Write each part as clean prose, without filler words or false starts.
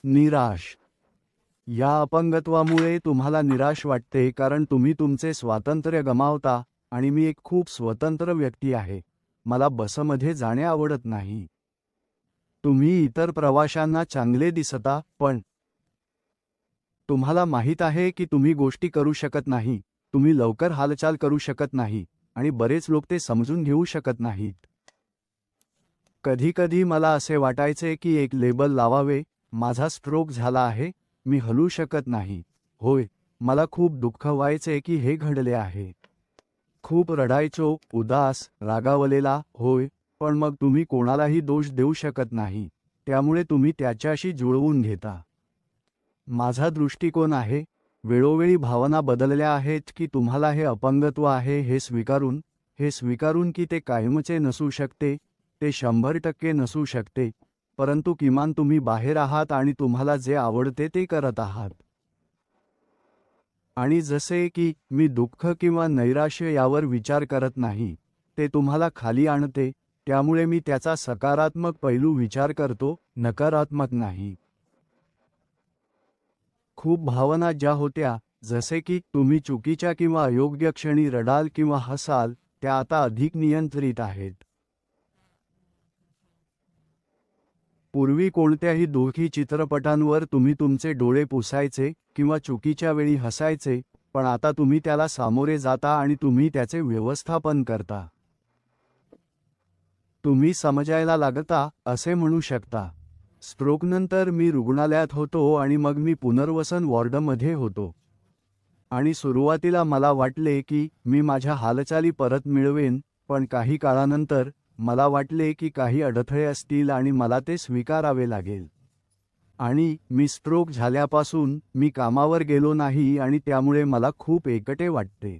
निराश. या अपंगत्वामुळे तुम्हाला निराश वाटते कारण तुम्ही तुमचे स्वातंत्र्य गमावता आणि मी एक खूप स्वतंत्र व्यक्ती आहे. मला बसमध्ये जाणे आवडत नाही. तुम्ही इतर प्रवाशांना चांगले दिसता पण तुम्हाला माहीत आहे की तुम्ही गोष्टी करू शकत नाही, तुम्ही लवकर हालचाल करू शकत नाही आणि बरेच लोक ते समजून घेऊ शकत नाहीत. कधी-कधी मला असे वाटायचे की एक लेबल लावावे, माझा स्ट्रोक झाला आहे, मी हलू शकत नाही. होय, मला खूप दुःख व्हायचे की हे घडले आहे. खूप रडायचो, उदास, रागावलेला, होय, पण मग तुम्ही कोणालाही दोष देऊ शकत नाही, त्यामुळे तुम्ही त्याच्याशी जुळवून घेता. माझा दृष्टिकोन आहे, वेळोवेळी भावना बदलल्या आहेत की तुम्हाला हे अपंगत्व आहे हे स्वीकारून की ते कायमचे नसू शकते, ते 100% नसू शकते, परंतु किमान तुम्ही बाहेर आहात आणि तुम्हाला जे आवडते ते करत आहात. आणि जसे की मी दुःख किंवा नैराश्य यावर विचार करत नाही, ते तुम्हाला खाली आणते, त्यामुळे मी त्याचा सकारात्मक पैलू विचार करतो, नकारात्मक नाही. खूप भावना ज्या होत्या, जसे की तुम्ही चुकीच्या किंवा अयोग्य क्षणी रडाल किंवा हसाल, त्या आता अधिक नियंत्रित आहेत. पूर्वी कोणत्याही दुःखी चित्रपटांवर तुम्ही तुमचे डोळे पुसायचे किंवा चुकीच्या वेळी हसायचे, पण आता तुम्ही त्याला सामोरे जाता आणि तुम्ही त्याचे व्यवस्थापन करता. तुम्ही समजायला लागता, असे म्हणू शकता. स्ट्रोकनंतर मी रुग्णालयात होतो आणि मग मी पुनर्वसन वॉर्डमध्ये होतो. आणि सुरुवातीला मला वाटले की मी माझ्या हालचाली परत मिळवेन, पण काही काळानंतर मला वाटले की काही अडथळे असतील आणि मला ते स्वीकारावे लागेल. आणि मी स्ट्रोक झाल्यापासून मी कामावर गेलो नाही आणि त्यामुळे मला खूप एकटे वाटते.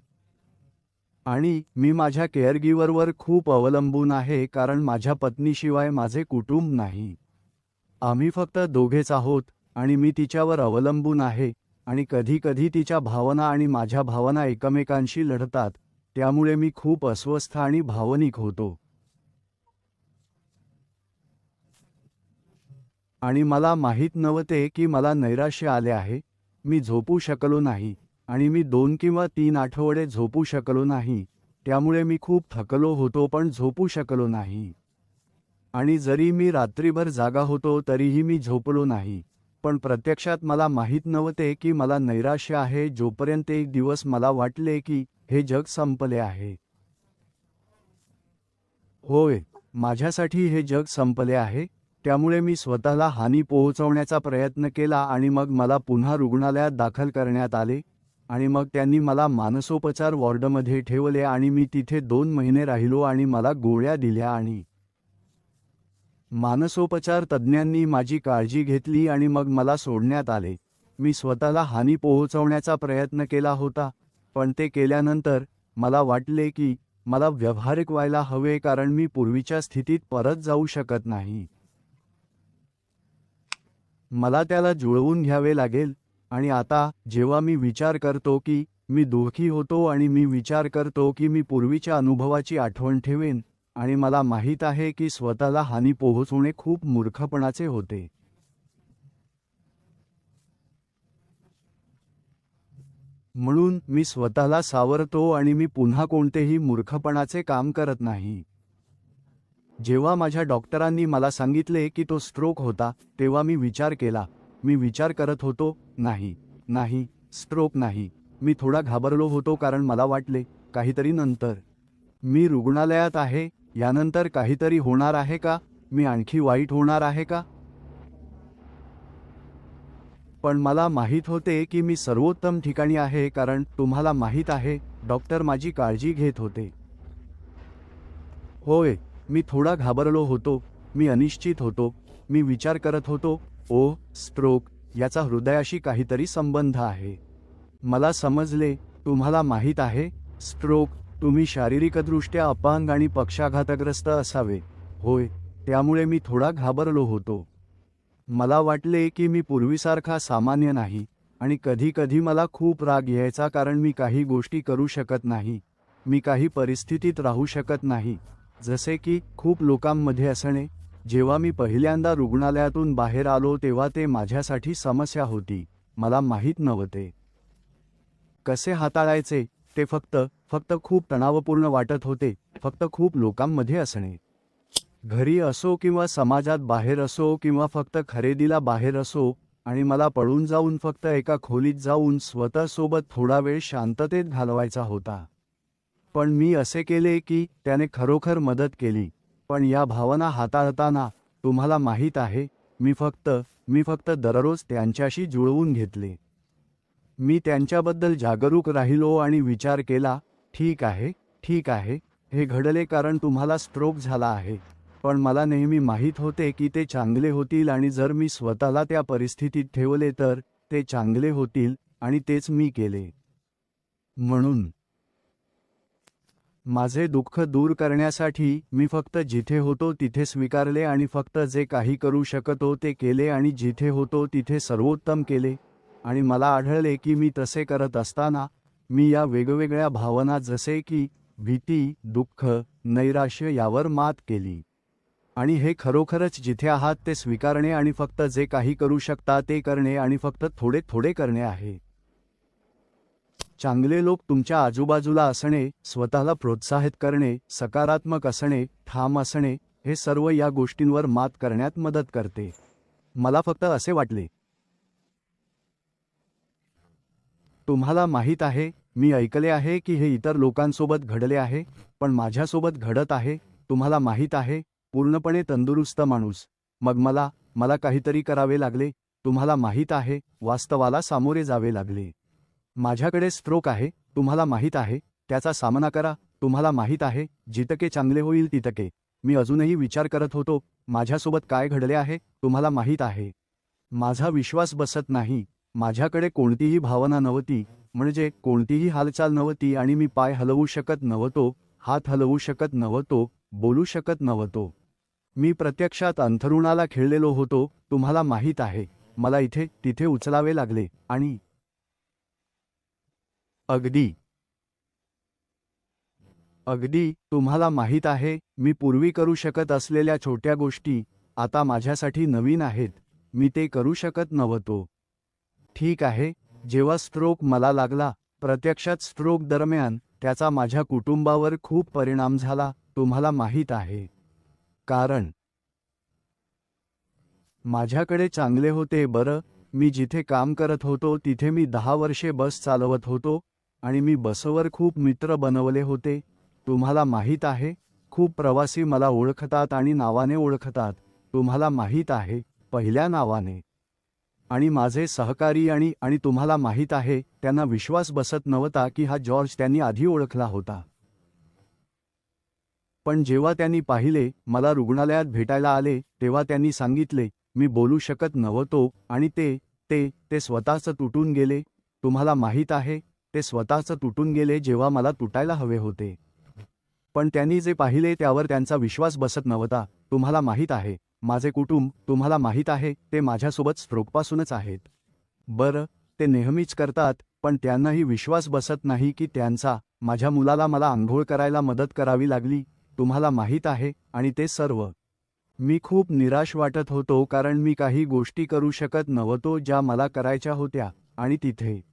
आणि मी माझ्या केअरगिव्हरवर खूप अवलंबून आहे कारण माझ्या पत्नीशिवाय माझे कुटुंब नाही. आम्ही फक्त दोघेच आहोत आणि मी तिच्यावर अवलंबून आहे आणि कधी-कधी तिच्या भावना आणि माझ्या भावना एकमेकांशी लढतात, त्यामुळे मी खूप अस्वस्थ आणि भावनिक होतो. आणि मला माहीत नव्हते की मला नैराश्य आले आहे. मी झोपू शकलो नाही आणि मी 2 किंवा 3 आठवडे झोपू शकलो नाही, त्यामुळे मी खूप थकलो होतो पण झोपू शकलो नाही. आणि जरी मी रात्रीभर जागा होतो तरीही मी झोपलो नाही, पण प्रत्यक्षात मला माहीत नव्हते की मला नैराश्य आहे जोपर्यंत एक दिवस मला वाटले की हे जग संपले आहे. होय, माझ्यासाठी हे जग संपले आहे, त्यामुळे मी स्वतःला हानी पोहोचवण्याचा प्रयत्न केला आणि मग मला पुन्हा रुग्णालयात दाखल करण्यात आले आणि मग त्यांनी मला मानसोपचार वॉर्डमध्ये ठेवले आणि मी तिथे 2 महिने राहिलो आणि मला गोळ्या दिल्या आणि मानसोपचार तज्ज्ञांनी माझी काळजी घेतली आणि मग मला सोडण्यात आले. मी स्वतःला हानी पोहोचवण्याचा प्रयत्न केला होता, पण ते केल्यानंतर मला वाटले की मला व्यावहारिक व्हायला हवे कारण मी पूर्वीच्या स्थितीत परत जाऊ शकत नाही. मला त्याला जुळवून घ्यावे लागेल. आणि आता जेव्हा मी विचार करतो की मी दुःखी होतो आणि मी विचार करतो की मी पूर्वीच्या अनुभवाची आठवण ठेवेन आणि मला माहीत आहे की स्वतःला हानी पोहोचवणे खूप मूर्खपणाचे होते. म्हणून मी स्वतःला सावरतो आणि मी पुन्हा कोणतेही मूर्खपणाचे काम करत नाही. जेव्हा माझ्या डॉक्टरांनी मला सांगितले की तो स्ट्रोक होता, तेव्हा मी विचार केला. मी विचार करत होतो, नाही, नाही, स्ट्रोक नाही. मी थोडा घाबरलो होतो कारण मला वाटले, काहीतरी नंतर. मी रुग्णालयात आहे, यानंतर काहीतरी होणार आहे का? मी आणखी वाईट होणार आहे का? पण मला माहीत होते की मी सर्वोत्तम ठिकाणी आहे कारण तुम्हाला माहीत आहे, डॉक्टर माझी काळजी घेत होते. होय, मी थोडा घाबरलो होतो, मी अनिश्चित होतो, मी विचार करत होतो, ओह, स्ट्रोक, याचा हृदयाशी काहीतरी संबंध आहे. मला समजले, तुम्हाला माहीत आहे, स्ट्रोक, तुम्ही शारीरिकदृष्ट्या अपंग आणि पक्षाघातग्रस्त असावे. होय, त्यामुळे मी थोडा घाबरलो होतो. मला वाटले की मी पूर्वीसारखा सामान्य नाही आणि कधी-कधी मला खूप राग यायचा कारण मी काही गोष्टी करू शकत नाही. मी काही परिस्थितीत राहू शकत नाही, जसे की खूप लोकांमध्ये असणे, जेव्हा मी पहिल्यांदा रुग्णालयातून बाहेर आलो तेव्हा ते माझ्यासाठी समस्या होती. मला माहीत नव्हते कसे हाताळायचे. ते फक्त खूप तणावपूर्ण वाटत होते. फक्त खूप लोकांमध्ये असणे, घरी असो किंवा समाजात बाहेर असो किंवा फक्त खरेदीला बाहेर असो, आणि मला पळून जाऊन फक्त एका खोलीत जाऊन स्वतःसोबत थोडा वेळ शांततेत घालवायचा होता. पण मी असे केले की त्याने खरोखर मदत केली. पण या भावना हाताळताना, तुम्हाला माहीत आहे, मी फक्त दररोज त्यांच्याशी जुळवून घेतले. मी त्यांच्याबद्दल जागरूक राहिलो आणि विचार केला, ठीक आहे, हे घडले कारण तुम्हाला स्ट्रोक झाला आहे. पण मला नेहमी माहीत होते की ते चांगले होतील आणि जर मी स्वतःला त्या परिस्थितीत ठेवले तर ते चांगले होतील, आणि तेच मी केले. म्हणून माझे दुःख दूर करण्यासाठी मी फक्त जिथे होतो तिथे स्वीकारले आणि फक्त जे काही करू शकतो ते केले आणि जिथे होतो तिथे सर्वोत्तम केले. आणि मला आढळले की मी तसे करत असताना मी या वेगवेगळ्या भावना जसे की भीती, दुःख, नैराश्य यावर मात केली. आणि हे खरोखरच जिथे आहात ते स्वीकारणे आणि फक्त जे काही करू शकता ते करणे आणि फक्त थोडे थोडे करणे आहे. चांगले लोक तुमच्या आजूबाजूला असणे, स्वतःला प्रोत्साहित करणे, सकारात्मक असणे, ठाम असणे, हे सर्व या गोष्टींवर मात करण्यात मदत करते. मला फक्त असे वाटले. तुम्हाला माहीत आहे, मी ऐकले आहे की हे इतर लोकांसोबत घडले आहे, पण माझ्यासोबत घडत आहे. तुम्हाला माहीत आहे, पूर्णपणे तंदुरुस्त माणूस. मग मला काहीतरी करावे लागले. तुम्हाला माहीत आहे, वास्तवाला सामोरे जावे लागले. माझ्याकडे स्ट्रोक आहे, तुम्हाला माहीत आहे, त्याचा सामना करा. तुम्हाला माहीत आहे, जितके चांगले होईल तितके. मी अजूनही विचार करत होतो, माझ्यासोबत काय घडले आहे. तुम्हाला माहीत आहे, माझा विश्वास बसत नाही. माझ्याकडे कोणतीही भावना नव्हती, म्हणजे कोणतीही हालचाल नव्हती आणि मी पाय हलवू शकत नव्हतो, हात हलवू शकत नव्हतो, बोलू शकत नव्हतो. मी प्रत्यक्षात अंथरुणाला खिळलेलो होतो. तुम्हाला माहीत आहे, मला इथे तिथे उचलावे लागले आणि अगदी तुम्हाला माहीत आहे, मी पूर्वी करू शकत असलेल्या छोट्या गोष्टी आता माझ्यासाठी नवीन आहेत. मी ते करू शकत नव्हतो. ठीक आहे, जेव्हा स्ट्रोक मला लागला, प्रत्यक्षात स्ट्रोक दरम्यान त्याचा माझ्या कुटुंबावर खूप परिणाम झाला. तुम्हाला माहीत आहे, कारण माझ्याकडे चांगले होते. बरं, मी जिथे काम करत होतो तिथे मी 10 वर्षे बस चालवत होतो आणि मी बसवर खूप मित्र बनवले होते. तुम्हाला माहीत आहे, खूप प्रवासी मला ओळखतात आणि नावाने ओळखतात. तुम्हाला माहीत आहे, पहिल्या नावाने. आणि माझे सहकारी आणि तुम्हाला माहीत आहे, त्यांना विश्वास बसत नव्हता की हा जॉर्ज त्यांनी आधी ओळखला होता. पण जेव्हा त्यांनी पाहिले, मला रुग्णालयात भेटायला आले, तेव्हा त्यांनी सांगितले, मी बोलू शकत नव्हतो आणि ते स्वतःच तुटून गेले. तुम्हाला माहीत आहे, ते स्वतःच तुटून गेले जेव्हा मला तुटायला हवे होते. पण त्यांनी जे पाहिले त्यावर त्यांचा विश्वास बसत नव्हता. तुम्हाला माहीत आहे, माझे कुटुंब, तुम्हाला माहीत आहे, ते माझ्यासोबत स्ट्रोकपासूनच आहेत. बरं, ते नेहमीच करतात, पण त्यांनाही विश्वास बसत नाही की माझ्या मुलाला मला अंघोळ करायला मदत करावी लागली. तुम्हाला माहीत आहे, आणि ते सर्व. मी खूप निराश वाटत होतो कारण मी काही गोष्टी करू शकत नव्हतो ज्या मला करायच्या होत्या. आणि तिथे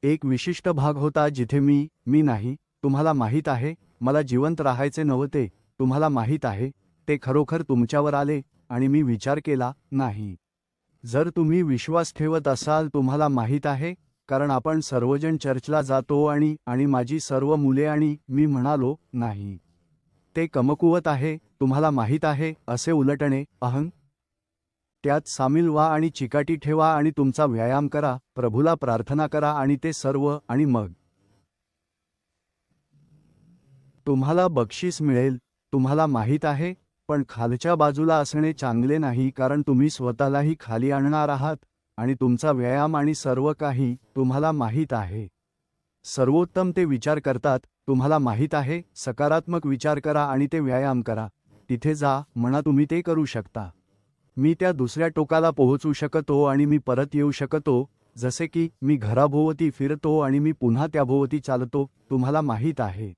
एक विशिष्ट भाग होता जिथे मी नाही. तुम्हाला माहीत आहे, मला जिवंत राहायचे नव्हते. तुम्हाला माहीत आहे, ते खरोखर तुमच्यावर आले आणि मी विचार केला, नाही. जर तुम्ही विश्वास ठेवत असाल, तुम्हाला माहीत आहे, कारण आपण सर्वजण चर्चला जातो आणि माझी सर्व मुले आणि मी म्हणालो, नाही. ते कमकुवत आहे. तुम्हाला माहीत आहे, असे उलटणे, त्यात सामील व्हा आणि चिकाटी ठेवा आणि तुमचा व्यायाम करा, प्रभूला प्रार्थना करा आणि ते सर्व, आणि मग तुम्हाला बक्षीस मिळेल. तुम्हाला माहीत आहे, पण खालच्या बाजूला असणे चांगले नाही कारण तुम्ही स्वतःलाही खाली आणणार आहात आणि तुमचा व्यायाम आणि सर्व काही. तुम्हाला माहीत आहे, सर्वोत्तम ते विचार करतात. तुम्हाला माहीत आहे, सकारात्मक विचार करा आणि ते व्यायाम करा. तिथे जा, म्हणा तुम्ही ते करू शकता. मी त्या दुसऱ्या टोकाला पोहोचू शकतो आणि मी परत येऊ शकतो, जसे की मी घराभोवती फिरतो आणि मी पुन्हा त्याभोवती चालतो. तुम्हाला माहीत आहे.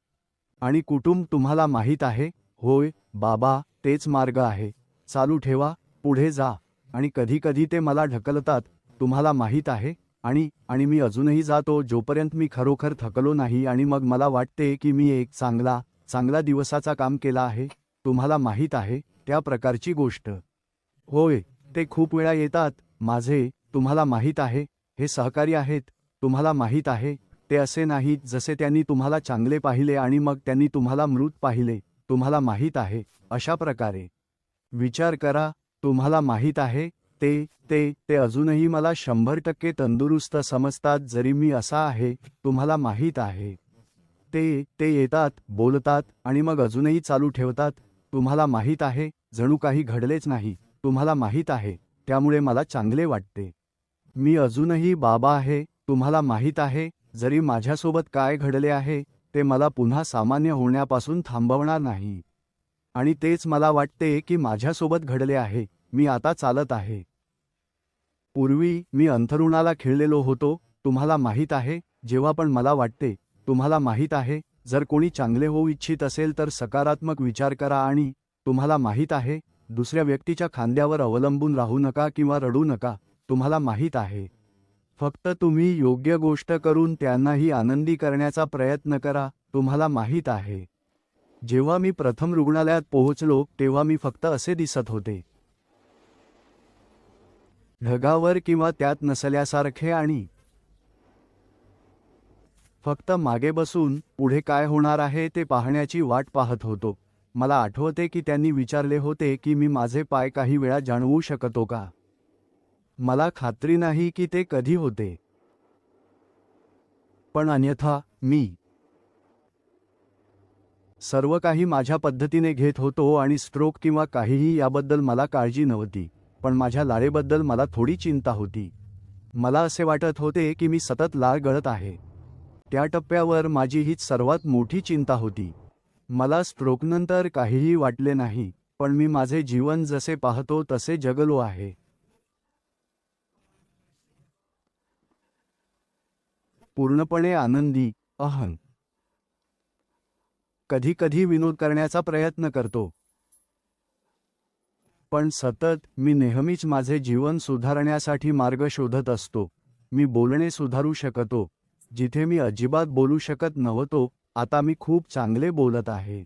आणि कुटुंब, तुम्हाला माहीत आहे, होय बाबा, तेच मार्ग आहे. चालू ठेवा, पुढे जा. आणि कधी कधी ते मला ढकलतात, तुम्हाला माहीत आहे. आणि मी अजूनही जातो जोपर्यंत मी खरोखर थकलो नाही आणि मग मला वाटते की मी एक चांगला दिवसाचा काम केला आहे. तुम्हाला माहीत आहे, त्या प्रकारची गोष्ट. होय, ते खूप वेळा येतात. माझे, तुम्हाला माहीत आहे, हे सहकारी आहेत. तुम्हाला माहीत आहे, ते असे नाहीत जसे त्यांनी तुम्हाला चांगले पाहिले आणि मग त्यांनी तुम्हाला मृत पाहिले. तुम्हाला माहीत आहे, अशा प्रकारे. विचार करा, तुम्हाला माहीत आहे, ते अजूनही मला 100% तंदुरुस्त समजतात जरी मी असा आहे. तुम्हाला माहीत आहे. ते येतात, बोलतात आणि मग अजूनही चालू ठेवतात. तुम्हाला माहीत आहे, जणू काही घडलेच नाही. तुम्हाला माहीत आहे, त्यामुळे मला चांगले वाटते. मी अजूनही बाबा आहे. तुम्हाला माहीत आहे, जरी माझ्यासोबत काय घडले आहे, ते मला पुन्हा सामान्य होण्यापासून थांबवणार नाही. आणि तेच मला वाटते की माझ्यासोबत घडले आहे. मी आता चालत आहे. पूर्वी मी अंथरुणाला खिळलेलो होतो. तुम्हाला माहीत आहे, जेव्हा पण मला वाटते. तुम्हाला माहीत आहे, जर कोणी चांगले होऊ इच्छित असेल तर सकारात्मक विचार करा आणि तुम्हाला माहीत आहे, दुसऱ्या व्यक्तीच्या खांद्यावर अवलंबून राहू नका किंवा रडू नका. तुम्हाला माहीत आहे. फक्त तुम्ही योग्य गोष्ट करून त्यांनाही आनंदी करण्याचा प्रयत्न करा. तुम्हाला माहीत आहे. जेव्हा मी प्रथम रुग्णालयात पोहोचलो तेव्हा मी फक्त असे दिसत होते. ढगावर किंवा त्यात नसल्यासारखे आणि फक्त मागे बसून पुढे काय होणार आहे ते पाहण्याची वाट पाहत होतो. मला आठवते की त्यांनी विचारले होते की मी माझे पाय काही वेळा जाणवू शकतो का. मला खात्री नाही की ते कधी होते. पण अन्यथा मी सर्व काही माझ्या पद्धतीने घेत होतो आणि स्ट्रोक किंवा काहीही याबद्दल मला काळजी नव्हती. पण माझ्या लाळेबद्दल मला थोडी चिंता होती. मला असे वाटत होते की मी सतत लाळ गळत आहे. त्या टप्प्यावर माझी हीच सर्वात मोठी चिंता होती. मला स्ट्रोकनंतर काहीही वाटले नाही, पण मी माझे जीवन जसे पाहतो तसे जगलो आहे. पूर्णपणे आनंदी. कधी कधी विनोद करण्याचा प्रयत्न करतो. पण सतत मी नेहमीच माझे जीवन सुधारण्यासाठी मार्ग शोधत असतो. मी बोलणे सुधारू शकतो. जिथे मी अजिबात बोलू शकत नव्हतो, आता मी खूप चांगले बोलत आहे.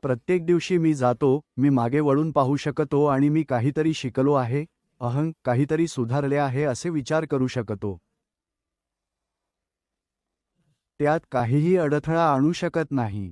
प्रत्येक दिवशी मी जातो, मी मागे वळून पाहू शकतो आणि मी काहीतरी शिकलो आहे, काहीतरी सुधारले आहे असे विचार करू शकतो. त्यात काहीही अडथळा आणू शकत नाही.